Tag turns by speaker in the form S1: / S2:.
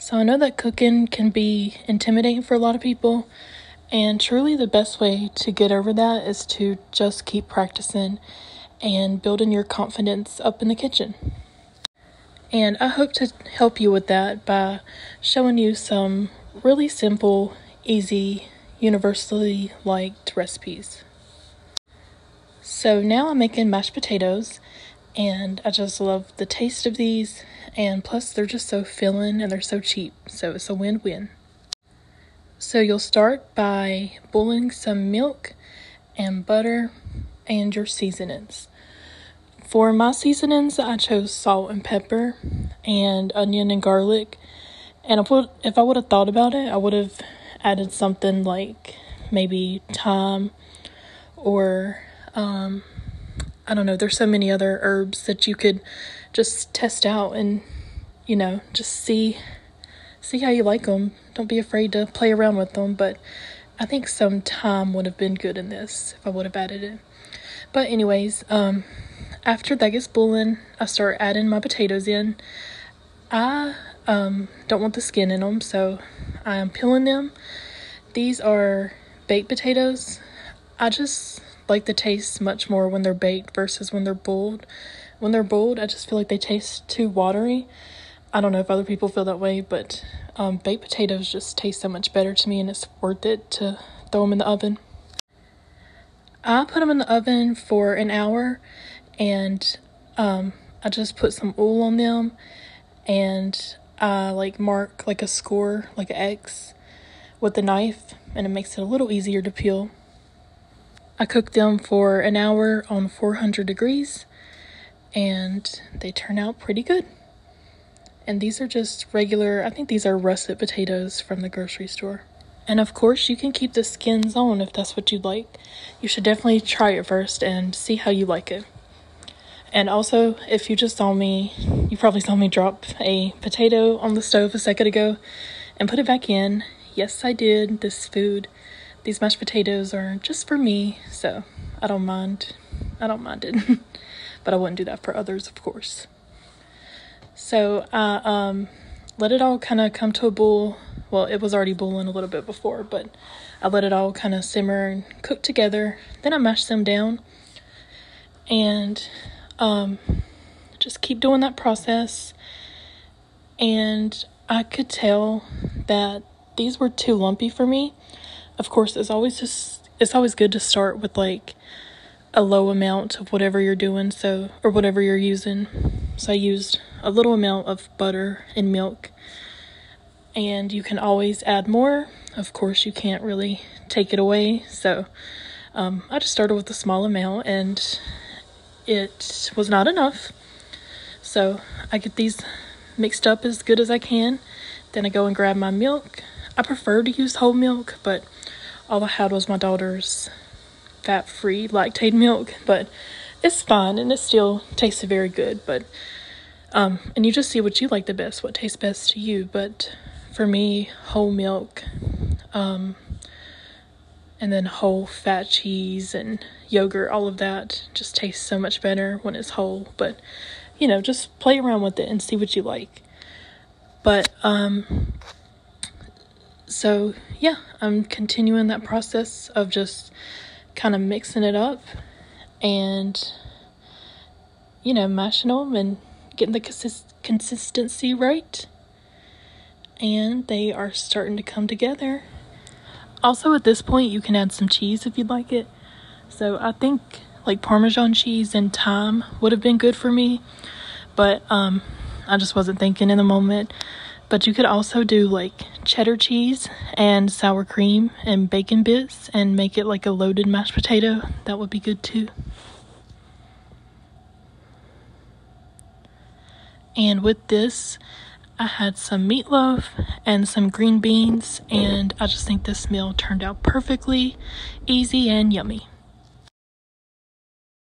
S1: So I know that cooking can be intimidating for a lot of people, and truly the best way to get over that is to just keep practicing and building your confidence up in the kitchen. And I hope to help you with that by showing you some really simple, easy, universally liked recipes. So now I'm making mashed potatoes, and I just love the taste of these, and plus they're just so filling and they're so cheap, so it's a win-win. So you'll start by boiling some milk and butter and your seasonings. For my seasonings, I chose salt and pepper and onion and garlic. And if I would have thought about it, I would have added something like maybe thyme or, I don't know, there's so many other herbs that you could just test out and, just see how you like them. Don't be afraid to play around with them, but I think some thyme would have been good in this if I would have added it. But anyways, after that gets boiling, I start adding my potatoes in. I don't want the skin in them, so I am peeling them. These are baked potatoes. I just like the taste much more when they're baked versus when they're boiled. When they're boiled, I just feel like they taste too watery. I don't know if other people feel that way, but baked potatoes just taste so much better to me, and it's worth it to throw them in the oven. I put them in the oven for an hour, and I just put some oil on them, and I mark like a score, like an X, with the knife, and it makes it a little easier to peel. I cooked them for an hour on 400 degrees, and they turn out pretty good. And these are just regular, I think these are russet potatoes from the grocery store. And of course, you can keep the skins on if that's what you'd like. You should definitely try it first and see how you like it. And also, if you just saw me, you probably saw me drop a potato on the stove a second ago and put it back in. Yes, I did. These mashed potatoes are just for me, so I don't mind it. But I wouldn't do that for others, of course. So I let it all kind of come to a boil. Well, it was already boiling a little bit before, but I let it all kind of simmer and cook together. Then I mashed them down, and just keep doing that process. And I could tell that these were too lumpy for me. Of course, it's always good to start with like a low amount of whatever you're doing, or whatever you're using. So I used a little amount of butter and milk, and you can always add more. Of course, you can't really take it away, so I just started with a small amount, and it was not enough. So I get these mixed up as good as I can. Then I go and grab my milk. I prefer to use whole milk, but all I had was my daughter's fat-free lactate milk, but it's fine, and it still tasted very good. But and you just see what you like the best, what tastes best to you. But for me, whole milk, and then whole fat cheese and yogurt, all of that just tastes so much better when it's whole. But just play around with it and see what you like. But so yeah, I'm continuing that process of just kind of mixing it up and mashing them and getting the consistency right, and they are starting to come together. Also, at this point, you can add some cheese if you'd like it. So I think like Parmesan cheese and thyme would have been good for me, but I just wasn't thinking in the moment. But you could also do like cheddar cheese and sour cream and bacon bits and make it like a loaded mashed potato. That would be good too. And with this, I had some meatloaf and some green beans, and I just think this meal turned out perfectly easy and yummy.